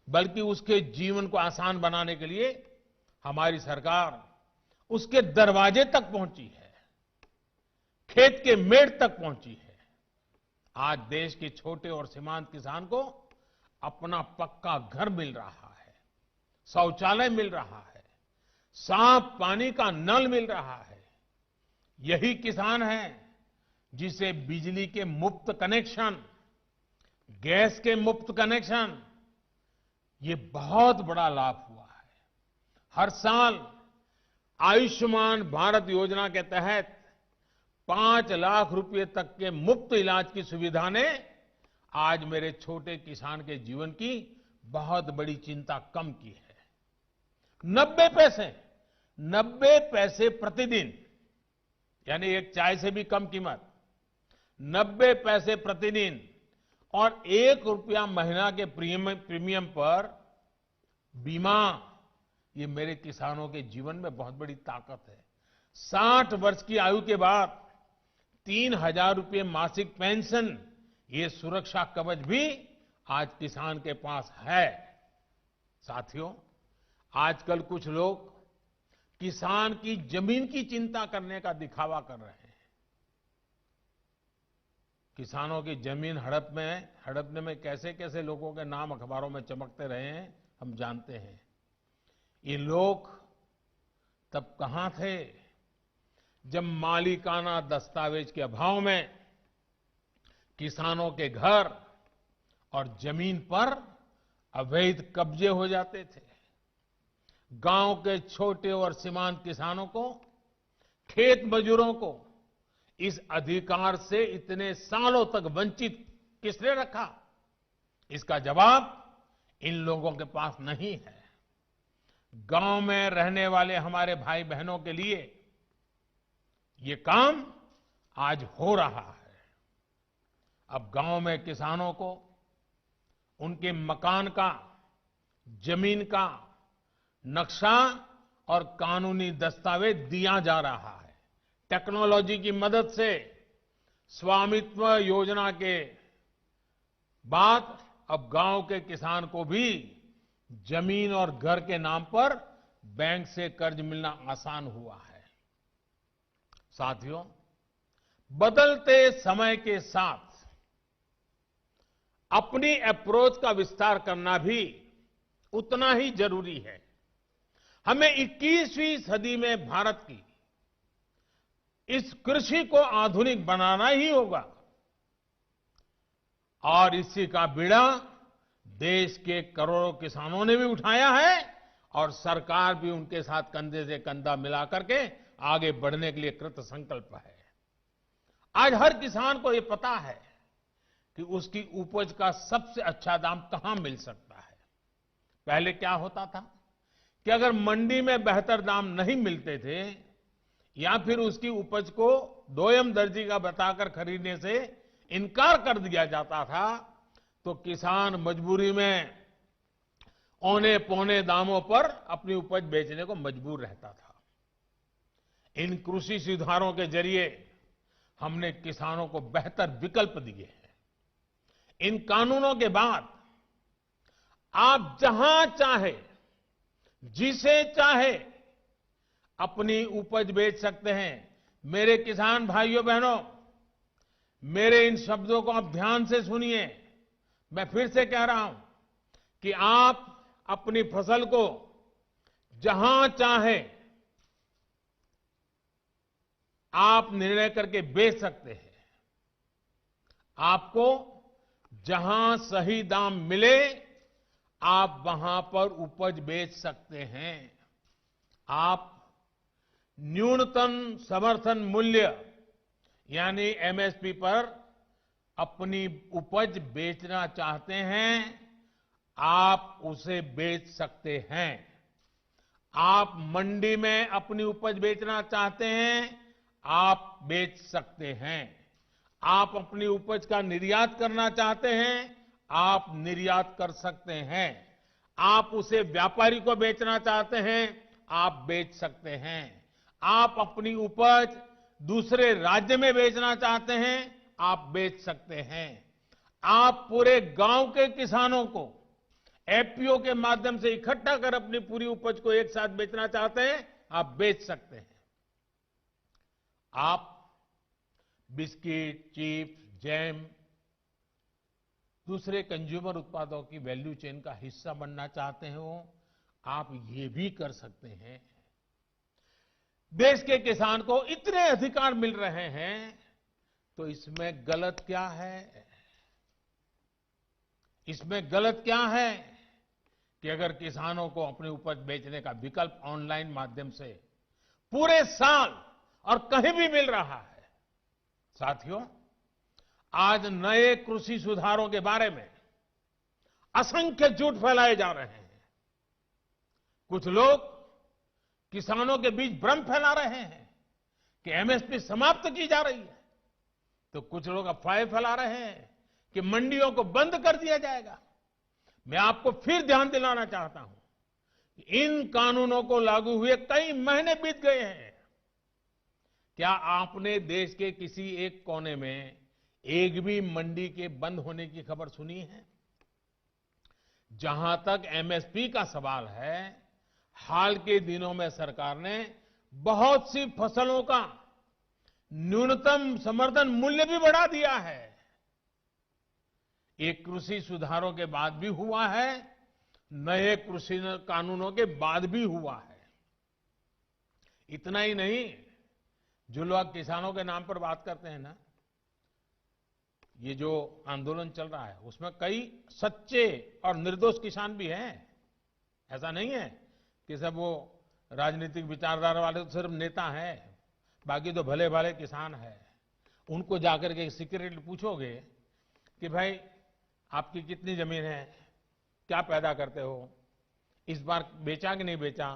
बल्कि उसके जीवन को आसान बनाने के लिए हमारी सरकार उसके दरवाजे तक पहुंची है, खेत के मेड़ तक पहुंची है। आज देश के छोटे और सीमांत किसान को अपना पक्का घर मिल रहा है, शौचालय मिल रहा है, साफ पानी का नल मिल रहा है। यही किसान है जिसे बिजली के मुफ्त कनेक्शन, गैस के मुफ्त कनेक्शन, ये बहुत बड़ा लाभ हुआ है। हर साल आयुष्मान भारत योजना के तहत 5 लाख रुपए तक के मुफ्त इलाज की सुविधा ने आज मेरे छोटे किसान के जीवन की बहुत बड़ी चिंता कम की है। 90 पैसे प्रतिदिन, यानी एक चाय से भी कम कीमत, 90 पैसे प्रतिदिन और 1 रुपया महीना के प्रीमियम पर बीमा, ये मेरे किसानों के जीवन में बहुत बड़ी ताकत है। 60 वर्ष की आयु के बाद 3,000 रुपये मासिक पेंशन, ये सुरक्षा कवच भी आज किसान के पास है। साथियों, आजकल कुछ लोग किसान की जमीन की चिंता करने का दिखावा कर रहे हैं। किसानों की जमीन हड़पने में कैसे कैसे लोगों के नाम अखबारों में चमकते रहे हैं, हम जानते हैं। ये लोग तब कहां थे जब मालिकाना दस्तावेज के अभाव में किसानों के घर और जमीन पर अवैध कब्जे हो जाते थे। गांव के छोटे और सीमांत किसानों को, खेत मजदूरों को इस अधिकार से इतने सालों तक वंचित किसने रखा? इसका जवाब इन लोगों के पास नहीं है। गांव में रहने वाले हमारे भाई बहनों के लिए ये काम आज हो रहा है। अब गांव में किसानों को उनके मकान का, जमीन का नक्शा और कानूनी दस्तावेज दिया जा रहा है। टेक्नोलॉजी की मदद से स्वामित्व योजना के बाद अब गांव के किसान को भी जमीन और घर के नाम पर बैंक से कर्ज मिलना आसान हुआ है। साथियों, बदलते समय के साथ अपनी अप्रोच का विस्तार करना भी उतना ही जरूरी है। हमें 21वीं सदी में भारत की इस कृषि को आधुनिक बनाना ही होगा और इसी का बीड़ा देश के करोड़ों किसानों ने भी उठाया है और सरकार भी उनके साथ कंधे से कंधा मिलाकर के आगे बढ़ने के लिए कृत संकल्प है। आज हर किसान को यह पता है कि उसकी उपज का सबसे अच्छा दाम कहां मिल सकता है। पहले क्या होता था कि अगर मंडी में बेहतर दाम नहीं मिलते थे या फिर उसकी उपज को दोयम दर्जी का बताकर खरीदने से इनकार कर दिया जाता था, तो किसान मजबूरी में औने पौने दामों पर अपनी उपज बेचने को मजबूर रहता था। इन कृषि सुधारों के जरिए हमने किसानों को बेहतर विकल्प दिए हैं। इन कानूनों के बाद आप जहां चाहे, जिसे चाहे अपनी उपज बेच सकते हैं। मेरे किसान भाइयों बहनों, मेरे इन शब्दों को आप ध्यान से सुनिए। मैं फिर से कह रहा हूं कि आप अपनी फसल को जहां चाहे आप निर्णय करके बेच सकते हैं। आपको जहां सही दाम मिले आप वहां पर उपज बेच सकते हैं। आप न्यूनतम समर्थन मूल्य यानी एमएसपी पर अपनी उपज बेचना चाहते हैं, आप उसे बेच सकते हैं। आप मंडी में अपनी उपज बेचना चाहते हैं, आप बेच सकते हैं। आप अपनी उपज का निर्यात करना चाहते हैं, आप निर्यात कर सकते हैं। आप उसे व्यापारी को बेचना चाहते हैं, आप बेच सकते हैं। आप अपनी उपज दूसरे राज्य में बेचना चाहते हैं, आप बेच सकते हैं। आप पूरे गांव के किसानों को एफपीओ के माध्यम से इकट्ठा कर अपनी पूरी उपज को एक साथ बेचना चाहते हैं, आप बेच सकते हैं। आप बिस्किट, चिप्स, जैम, दूसरे कंज्यूमर उत्पादों की वैल्यू चेन का हिस्सा बनना चाहते हो, आप ये भी कर सकते हैं। देश के किसान को इतने अधिकार मिल रहे हैं, तो इसमें गलत क्या है? इसमें गलत क्या है कि अगर किसानों को अपनी उपज बेचने का विकल्प ऑनलाइन माध्यम से पूरे साल और कहीं भी मिल रहा है। साथियों, आज नए कृषि सुधारों के बारे में असंख्य झूठ फैलाए जा रहे हैं। कुछ लोग किसानों के बीच भ्रम फैला रहे हैं कि एमएसपी समाप्त की जा रही है, तो कुछ लोग अफवाहें फैला रहे हैं कि मंडियों को बंद कर दिया जाएगा। मैं आपको फिर ध्यान दिलाना चाहता हूं कि इन कानूनों को लागू हुए कई महीने बीत गए हैं। क्या आपने देश के किसी एक कोने में एक भी मंडी के बंद होने की खबर सुनी है? जहां तक एमएसपी का सवाल है, हाल के दिनों में सरकार ने बहुत सी फसलों का न्यूनतम समर्थन मूल्य भी बढ़ा दिया है। ये कृषि सुधारों के बाद भी हुआ है, नए कृषि कानूनों के बाद भी हुआ है। इतना ही नहीं, जो लोग किसानों के नाम पर बात करते हैं ना, ये जो आंदोलन चल रहा है उसमें कई सच्चे और निर्दोष किसान भी हैं। ऐसा नहीं है कि सब वो राजनीतिक विचारधारा वाले तो सिर्फ नेता हैं, बाकी तो भले भाले किसान हैं। उनको जाकर के सीक्रेटली पूछोगे कि भाई आपकी कितनी जमीन है, क्या पैदा करते हो, इस बार बेचा कि नहीं बेचा,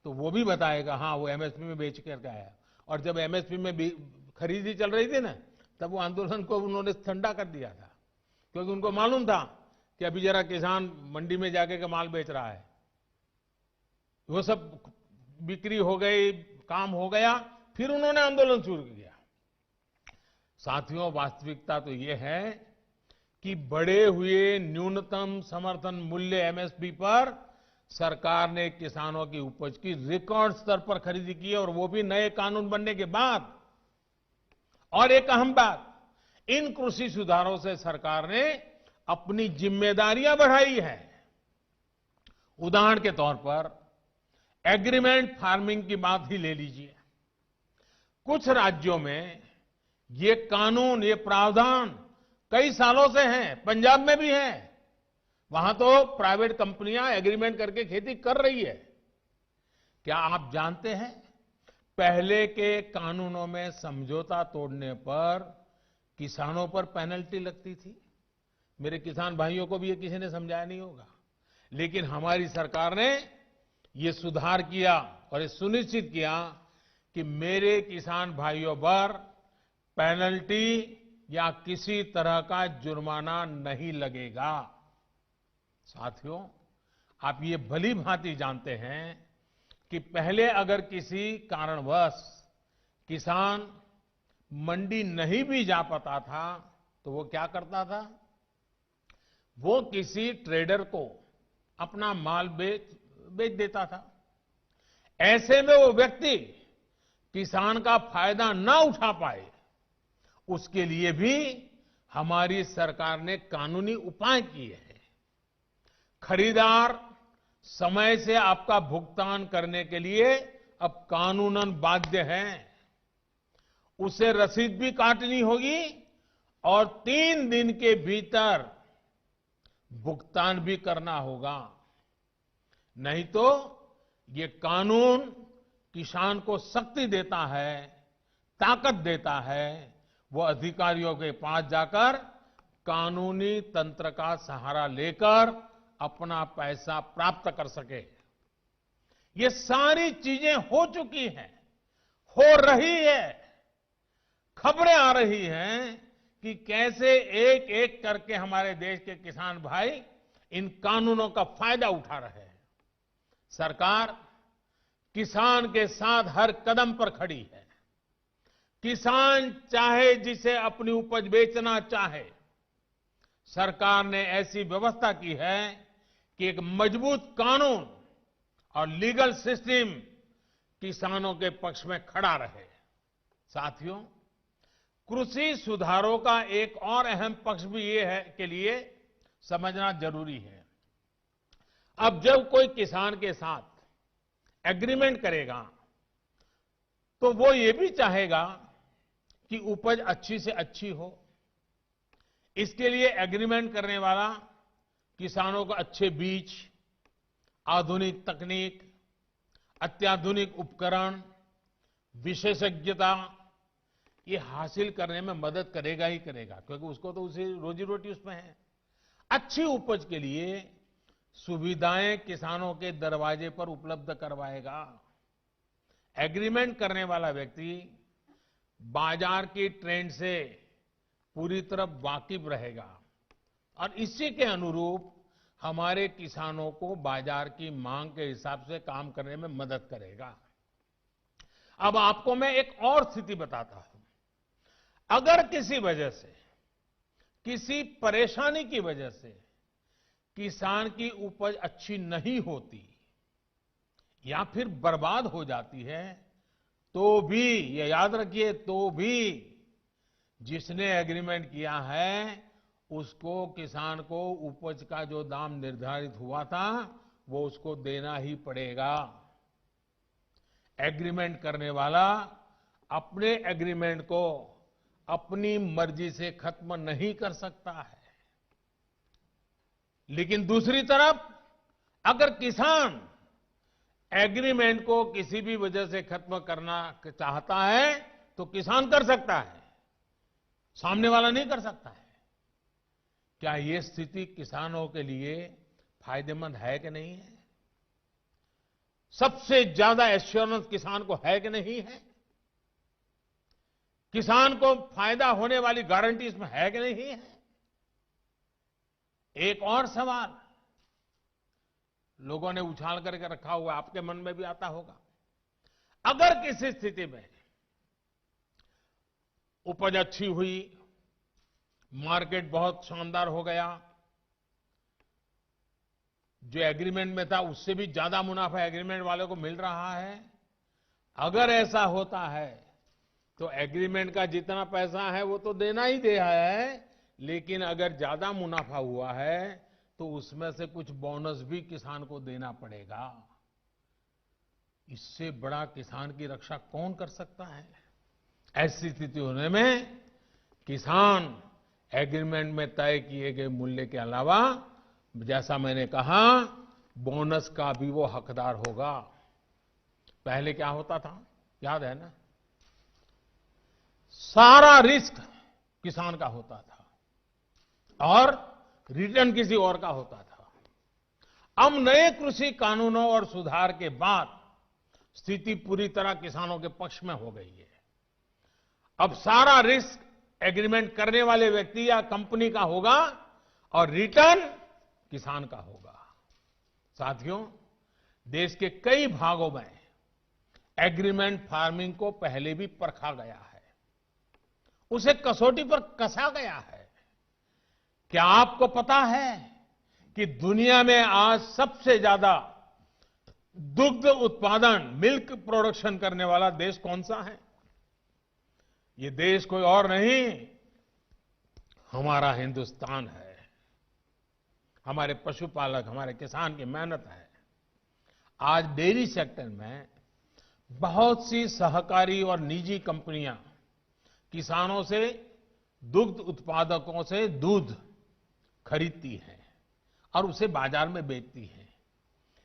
तो वो भी बताएगा हाँ वो एमएसपी में बेच करके आया। और जब एमएसपी में खरीदी चल रही थी ना, तब वो आंदोलन को उन्होंने ठंडा कर दिया था, क्योंकि उनको मालूम था कि अभी जरा किसान मंडी में जाके के माल बेच रहा है। वो सब बिक्री हो गई, काम हो गया, फिर उन्होंने आंदोलन शुरू किया। साथियों, वास्तविकता तो ये है कि बढ़े हुए न्यूनतम समर्थन मूल्य एमएसपी पर सरकार ने किसानों की उपज की रिकॉर्ड स्तर पर खरीदी की है, और वो भी नए कानून बनने के बाद। और एक अहम बात, इन कृषि सुधारों से सरकार ने अपनी जिम्मेदारियां बढ़ाई है। उदाहरण के तौर पर एग्रीमेंट फार्मिंग की बात ही ले लीजिए। कुछ राज्यों में ये कानून, ये प्रावधान कई सालों से हैं, पंजाब में भी है। वहां तो प्राइवेट कंपनियां एग्रीमेंट करके खेती कर रही है। क्या आप जानते हैं, पहले के कानूनों में समझौता तोड़ने पर किसानों पर पेनल्टी लगती थी। मेरे किसान भाइयों को भी ये किसी ने समझाया नहीं होगा, लेकिन हमारी सरकार ने ये सुधार किया और ये सुनिश्चित किया कि मेरे किसान भाइयों पर पेनल्टी या किसी तरह का जुर्माना नहीं लगेगा। साथियों, आप ये भली भांति जानते हैं कि पहले अगर किसी कारणवश किसान मंडी नहीं भी जा पाता था, तो वो क्या करता था? वो किसी ट्रेडर को अपना माल बेच देता था। ऐसे में वो व्यक्ति किसान का फायदा ना उठा पाए, उसके लिए भी हमारी सरकार ने कानूनी उपाय किए हैं। खरीदार समय से आपका भुगतान करने के लिए अब कानूनन बाध्य हैं। उसे रसीद भी काटनी होगी और 3 दिन के भीतर भुगतान भी करना होगा। नहीं तो ये कानून किसान को शक्ति देता है, ताकत देता है, वो अधिकारियों के पास जाकर कानूनी तंत्र का सहारा लेकर अपना पैसा प्राप्त कर सके। ये सारी चीजें हो चुकी हैं, हो रही है। खबरें आ रही हैं कि कैसे एक एक करके हमारे देश के किसान भाई इन कानूनों का फायदा उठा रहे हैं। सरकार किसान के साथ हर कदम पर खड़ी है। किसान चाहे जिसे अपनी उपज बेचना चाहे, सरकार ने ऐसी व्यवस्था की है कि एक मजबूत कानून और लीगल सिस्टम किसानों के पक्ष में खड़ा रहे। साथियों, कृषि सुधारों का एक और अहम पक्ष भी ये है के लिए समझना जरूरी है। अब जब कोई किसान के साथ एग्रीमेंट करेगा तो वो ये भी चाहेगा कि उपज अच्छी से अच्छी हो। इसके लिए एग्रीमेंट करने वाला किसानों को अच्छे बीज, आधुनिक तकनीक, अत्याधुनिक उपकरण, विशेषज्ञता ये हासिल करने में मदद करेगा ही करेगा, क्योंकि उसको तो उसी रोजी रोटी उसमें है। अच्छी उपज के लिए सुविधाएं किसानों के दरवाजे पर उपलब्ध करवाएगा। एग्रीमेंट करने वाला व्यक्ति बाजार की ट्रेंड से पूरी तरह वाकिफ रहेगा और इसी के अनुरूप हमारे किसानों को बाजार की मांग के हिसाब से काम करने में मदद करेगा। अब आपको मैं एक और स्थिति बताता हूं। अगर किसी वजह से, किसी परेशानी की वजह से किसान की उपज अच्छी नहीं होती या फिर बर्बाद हो जाती है, तो भी ये याद रखिए, तो भी जिसने एग्रीमेंट किया है उसको, किसान को उपज का जो दाम निर्धारित हुआ था वो उसको देना ही पड़ेगा। एग्रीमेंट करने वाला अपने एग्रीमेंट को अपनी मर्जी से खत्म नहीं कर सकता है। लेकिन दूसरी तरफ अगर किसान एग्रीमेंट को किसी भी वजह से खत्म करना चाहता है तो किसान कर सकता है, सामने वाला नहीं कर सकता है। क्या ये स्थिति किसानों के लिए फायदेमंद है कि नहीं है? सबसे ज्यादा एश्योरेंस किसान को है कि नहीं है? किसान को फायदा होने वाली गारंटी इसमें है कि नहीं है? एक और सवाल लोगों ने उछाल करके रखा हुआ, आपके मन में भी आता होगा। अगर किसी स्थिति में उपज अच्छी हुई, मार्केट बहुत शानदार हो गया, जो एग्रीमेंट में था उससे भी ज्यादा मुनाफा एग्रीमेंट वाले को मिल रहा है, अगर ऐसा होता है तो एग्रीमेंट का जितना पैसा है वो तो देना ही दे है, लेकिन अगर ज्यादा मुनाफा हुआ है तो उसमें से कुछ बोनस भी किसान को देना पड़ेगा। इससे बड़ा किसान की रक्षा कौन कर सकता है? ऐसी स्थिति होने में किसान एग्रीमेंट में तय किए गए मूल्य के अलावा, जैसा मैंने कहा, बोनस का भी वो हकदार होगा। पहले क्या होता था, याद है ना? सारा रिस्क किसान का होता था और रिटर्न किसी और का होता था। अब नए कृषि कानूनों और सुधार के बाद स्थिति पूरी तरह किसानों के पक्ष में हो गई है। अब सारा रिस्क एग्रीमेंट करने वाले व्यक्ति या कंपनी का होगा और रिटर्न किसान का होगा। साथियों, देश के कई भागों में एग्रीमेंट फार्मिंग को पहले भी परखा गया है, उसे कसौटी पर कसा गया है। क्या आपको पता है कि दुनिया में आज सबसे ज्यादा दुग्ध उत्पादन, मिल्क प्रोडक्शन करने वाला देश कौन सा है? ये देश कोई और नहीं, हमारा हिंदुस्तान है। हमारे पशुपालक, हमारे किसान की मेहनत है। आज डेयरी सेक्टर में बहुत सी सहकारी और निजी कंपनियां किसानों से, दुग्ध उत्पादकों से दूध खरीदती हैं और उसे बाजार में बेचती हैं।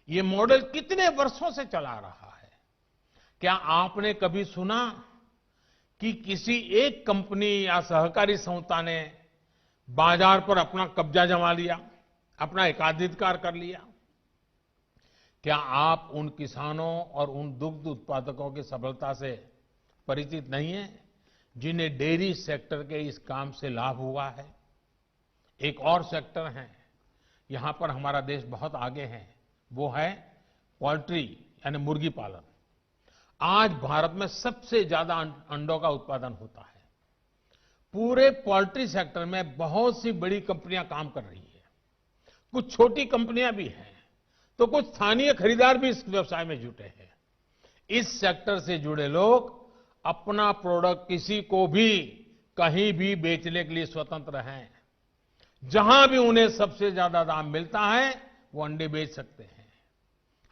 ये मॉडल कितने वर्षों से चला रहा है। क्या आपने कभी सुना कि किसी एक कंपनी या सहकारी संस्था ने बाजार पर अपना कब्जा जमा लिया, अपना एकाधिकार कर लिया? क्या आप उन किसानों और उन दुग्ध उत्पादकों की सफलता से परिचित नहीं हैं, जिन्हें डेयरी सेक्टर के इस काम से लाभ हुआ है? एक और सेक्टर है, यहां पर हमारा देश बहुत आगे है, वो है पोल्ट्री यानी मुर्गी पालन। आज भारत में सबसे ज्यादा अंडों का उत्पादन होता है। पूरे पोल्ट्री सेक्टर में बहुत सी बड़ी कंपनियां काम कर रही है, कुछ छोटी कंपनियां भी हैं, तो कुछ स्थानीय खरीदार भी इस व्यवसाय में जुटे हैं। इस सेक्टर से जुड़े लोग अपना प्रोडक्ट किसी को भी कहीं भी बेचने के लिए स्वतंत्र हैं। जहां भी उन्हें सबसे ज्यादा दाम मिलता है वो अंडे बेच सकते हैं।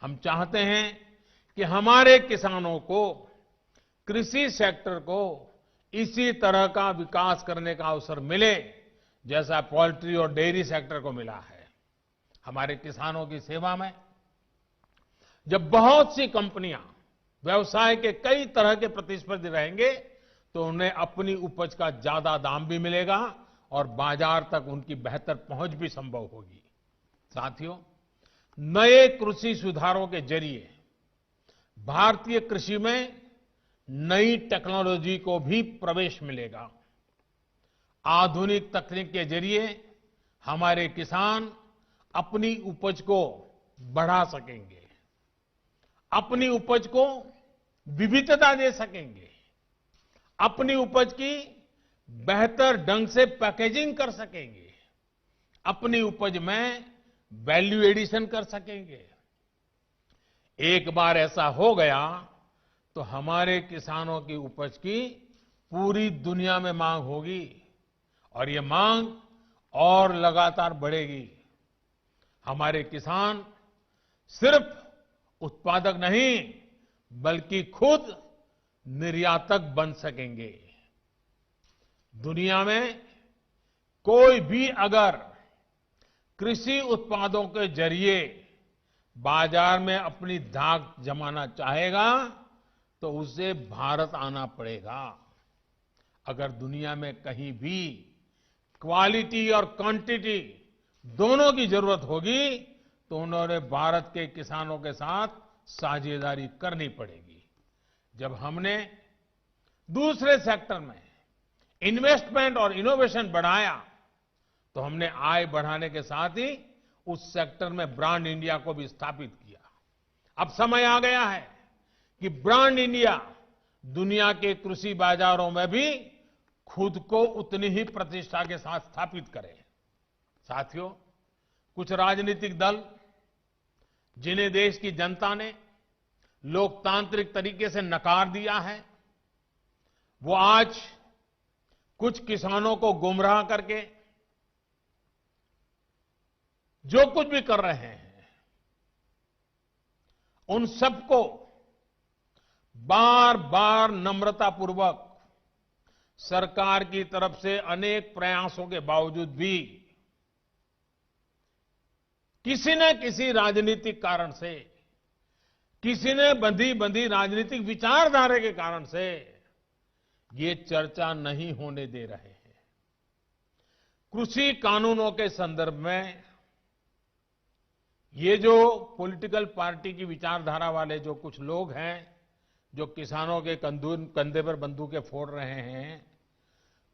हम चाहते हैं कि हमारे किसानों को, कृषि सेक्टर को इसी तरह का विकास करने का अवसर मिले जैसा पोल्ट्री और डेयरी सेक्टर को मिला है। हमारे किसानों की सेवा में जब बहुत सी कंपनियां व्यवसाय के कई तरह के प्रतिस्पर्धी रहेंगे तो उन्हें अपनी उपज का ज्यादा दाम भी मिलेगा और बाजार तक उनकी बेहतर पहुंच भी संभव होगी। साथियों, नए कृषि सुधारों के जरिए भारतीय कृषि में नई टेक्नोलॉजी को भी प्रवेश मिलेगा। आधुनिक तकनीक के जरिए हमारे किसान अपनी उपज को बढ़ा सकेंगे, अपनी उपज को विविधता दे सकेंगे, अपनी उपज की बेहतर ढंग से पैकेजिंग कर सकेंगे, अपनी उपज में वैल्यू एडिशन कर सकेंगे। एक बार ऐसा हो गया तो हमारे किसानों की उपज की पूरी दुनिया में मांग होगी और ये मांग और लगातार बढ़ेगी। हमारे किसान सिर्फ उत्पादक नहीं बल्कि खुद निर्यातक बन सकेंगे। दुनिया में कोई भी अगर कृषि उत्पादों के जरिए बाजार में अपनी धाक जमाना चाहेगा तो उसे भारत आना पड़ेगा। अगर दुनिया में कहीं भी क्वालिटी और क्वांटिटी दोनों की जरूरत होगी तो उन्होंने भारत के किसानों के साथ साझेदारी करनी पड़ेगी। जब हमने दूसरे सेक्टर में इन्वेस्टमेंट और इनोवेशन बढ़ाया तो हमने आय बढ़ाने के साथ ही उस सेक्टर में ब्रांड इंडिया को भी स्थापित किया। अब समय आ गया है कि ब्रांड इंडिया दुनिया के कृषि बाजारों में भी खुद को उतनी ही प्रतिष्ठा के साथ स्थापित करे। साथियों, कुछ राजनीतिक दल जिन्हें देश की जनता ने लोकतांत्रिक तरीके से नकार दिया है, वो आज कुछ किसानों को गुमराह करके जो कुछ भी कर रहे हैं, उन सबको बार बार नम्रतापूर्वक सरकार की तरफ से अनेक प्रयासों के बावजूद भी किसी न किसी राजनीतिक कारण से, किसी ने बंधी राजनीतिक विचारधारा के कारण से ये चर्चा नहीं होने दे रहे हैं। कृषि कानूनों के संदर्भ में ये जो पॉलिटिकल पार्टी की विचारधारा वाले जो कुछ लोग हैं जो किसानों के कंधे पर बंदूकें फोड़ रहे हैं,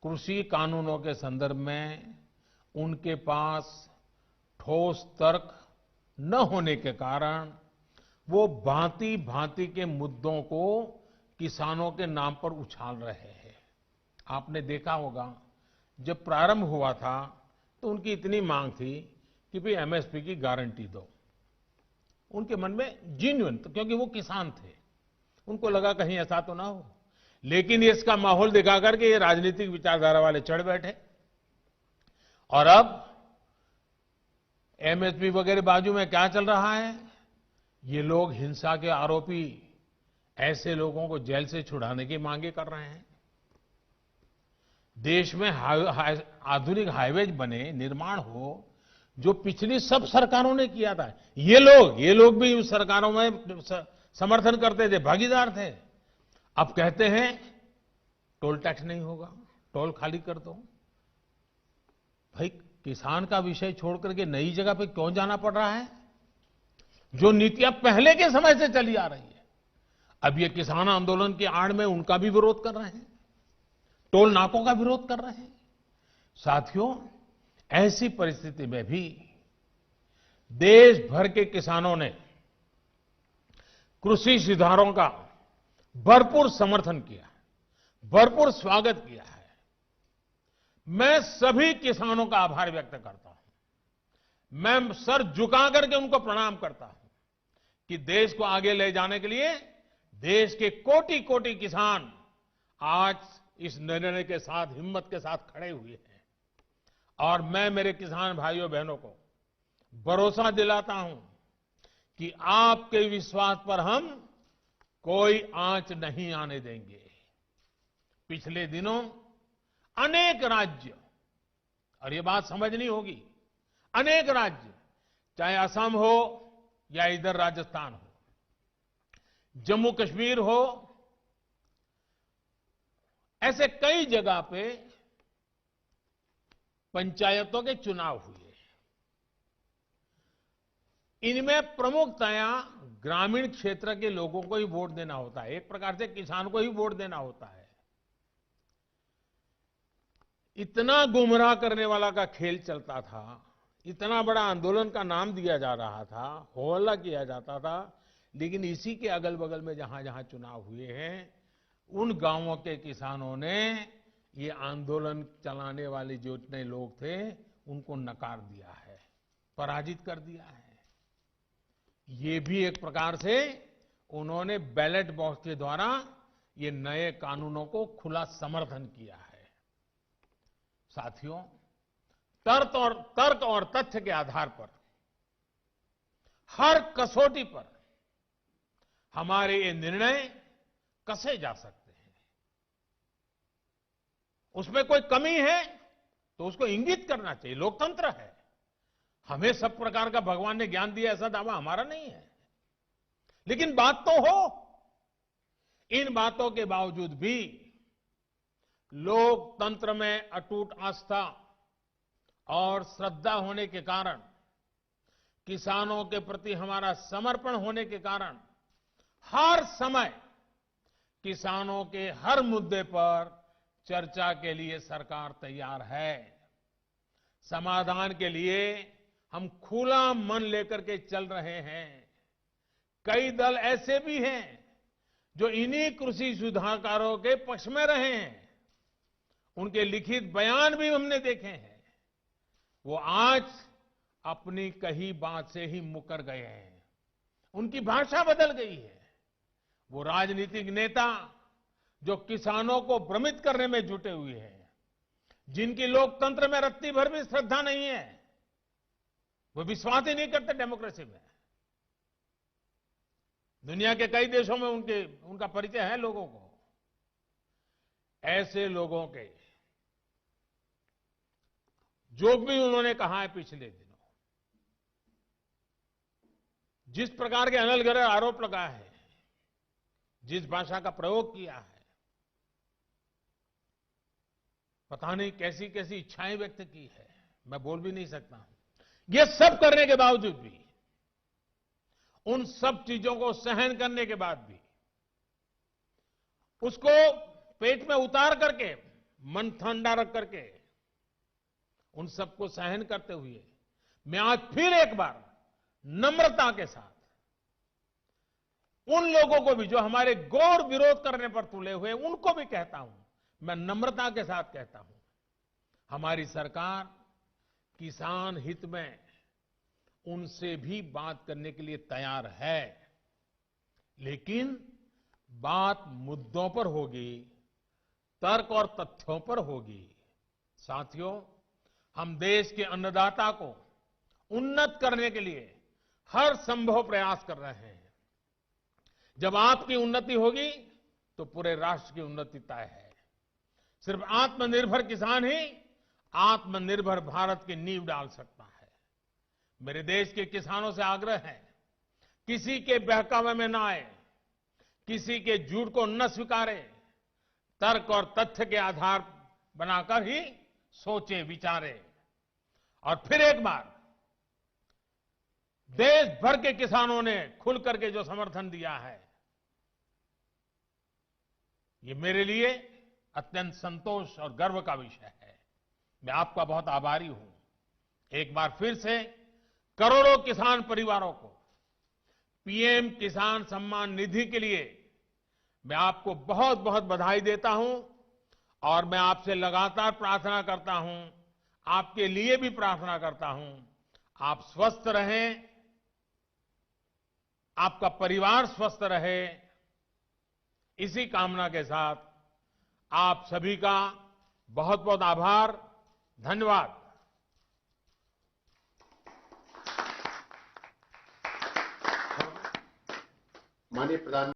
कृषि कानूनों के संदर्भ में उनके पास ठोस तर्क न होने के कारण वो भांति भांति के मुद्दों को किसानों के नाम पर उछाल रहे हैं। आपने देखा होगा जब प्रारंभ हुआ था तो उनकी इतनी मांग थी कि भाई एमएसपी की गारंटी दो। उनके मन में जेन्युइन, तो क्योंकि वो किसान थे, उनको लगा कहीं ऐसा तो ना हो। लेकिन इसका माहौल दिखा करके ये राजनीतिक विचारधारा वाले चढ़ बैठे और अब एमएसपी वगैरह बाजू में क्या चल रहा है, ये लोग हिंसा के आरोपी ऐसे लोगों को जेल से छुड़ाने की मांगे कर रहे हैं। देश में आधुनिक हाईवेज बने, निर्माण हो, जो पिछली सब सरकारों ने किया था। ये लोग भी उस सरकारों में समर्थन करते थे, भागीदार थे। अब कहते हैं टोल टैक्स नहीं होगा, टोल खाली कर दो। भाई, किसान का विषय छोड़ करके नई जगह पे क्यों जाना पड़ रहा है? जो नीतियां पहले के समय से चली आ रही है, अब ये किसान आंदोलन की आड़ में उनका भी विरोध कर रहे हैं, टोल नाकों का विरोध कर रहे हैं। साथियों, ऐसी परिस्थिति में भी देश भर के किसानों ने कृषि सुधारों का भरपूर समर्थन किया, भरपूर स्वागत किया है। मैं सभी किसानों का आभार व्यक्त करता हूं। मैं सर झुका करके उनको प्रणाम करता हूं कि देश को आगे ले जाने के लिए देश के कोटि कोटि किसान आज इस निर्णय के साथ, हिम्मत के साथ खड़े हुए हैं। और मैं मेरे किसान भाइयों बहनों को भरोसा दिलाता हूं कि आपके विश्वास पर हम कोई आंच नहीं आने देंगे। पिछले दिनों अनेक राज्य, और ये बात समझनी होगी, अनेक राज्य, चाहे असम हो या इधर राजस्थान हो, जम्मू कश्मीर हो, ऐसे कई जगह पे पंचायतों के चुनाव हुए। इनमें प्रमुखतया ग्रामीण क्षेत्र के लोगों को ही वोट देना होता है, एक प्रकार से किसान को ही वोट देना होता है। इतना गुमराह करने वाला का खेल चलता था, इतना बड़ा आंदोलन का नाम दिया जा रहा था, हो हल्ला किया जाता था, लेकिन इसी के अगल बगल में जहां जहां चुनाव हुए हैं, उन गांवों के किसानों ने ये आंदोलन चलाने वाले जो इतने लोग थे उनको नकार दिया है, पराजित कर दिया है। ये भी एक प्रकार से उन्होंने बैलेट बॉक्स के द्वारा ये नए कानूनों को खुला समर्थन किया है। साथियों, तर्क और तथ्य के आधार पर, हर कसौटी पर हमारे ये निर्णय कसे जा सकते हैं। उसमें कोई कमी है तो उसको इंगित करना चाहिए, लोकतंत्र है। हमें सब प्रकार का भगवान ने ज्ञान दिया ऐसा दावा हमारा नहीं है, लेकिन बात तो हो। इन बातों के बावजूद भी लोकतंत्र में अटूट आस्था और श्रद्धा होने के कारण, किसानों के प्रति हमारा समर्पण होने के कारण, हर समय किसानों के हर मुद्दे पर चर्चा के लिए सरकार तैयार है। समाधान के लिए हम खुला मन लेकर के चल रहे हैं। कई दल ऐसे भी हैं जो इन्हीं कृषि सुधारकारों के पक्ष में रहे हैं। उनके लिखित बयान भी हमने देखे हैं। वो आज अपनी कही बात से ही मुकर गए हैं, उनकी भाषा बदल गई है। वो राजनीतिक नेता जो किसानों को भ्रमित करने में जुटे हुए हैं, जिनकी लोकतंत्र में रत्ती भर भी श्रद्धा नहीं है, वो विश्वास ही नहीं करते डेमोक्रेसी में। दुनिया के कई देशों में उनका परिचय है लोगों को। ऐसे लोगों के जो भी उन्होंने कहा है पिछले दिनों, जिस प्रकार के अनलगढ़ आरोप लगाए हैं, जिस भाषा का प्रयोग किया है, पता नहीं कैसी कैसी इच्छाएं व्यक्त की है, मैं बोल भी नहीं सकता हूं। ये सब करने के बावजूद भी, उन सब चीजों को सहन करने के बाद भी, उसको पेट में उतार करके, मन ठंडा रख करके, उन सबको सहन करते हुए, मैं आज फिर एक बार नम्रता के साथ उन लोगों को भी जो हमारे घोर विरोध करने पर तुले हुए, उनको भी कहता हूं, मैं नम्रता के साथ कहता हूं, हमारी सरकार किसान हित में उनसे भी बात करने के लिए तैयार है, लेकिन बात मुद्दों पर होगी, तर्क और तथ्यों पर होगी। साथियों, हम देश के अन्नदाता को उन्नत करने के लिए हर संभव प्रयास कर रहे हैं। जब आपकी उन्नति होगी तो पूरे राष्ट्र की उन्नति तय है। सिर्फ आत्मनिर्भर किसान ही आत्मनिर्भर भारत की नींव डाल सकता है। मेरे देश के किसानों से आग्रह है, किसी के बहकावे में ना आए, किसी के झूठ को न स्वीकारे, तर्क और तथ्य के आधार बनाकर ही सोचे विचारे। और फिर एक बार देश भर के किसानों ने खुल करके जो समर्थन दिया है, ये मेरे लिए अत्यंत संतोष और गर्व का विषय है। मैं आपका बहुत आभारी हूं। एक बार फिर से करोड़ों किसान परिवारों को पीएम किसान सम्मान निधि के लिए मैं आपको बहुत बहुत बधाई देता हूं और मैं आपसे लगातार प्रार्थना करता हूं, आपके लिए भी प्रार्थना करता हूं, आप स्वस्थ रहें, आपका परिवार स्वस्थ रहे। इसी कामना के साथ आप सभी का बहुत बहुत आभार, धन्यवाद। माननीय प्रधान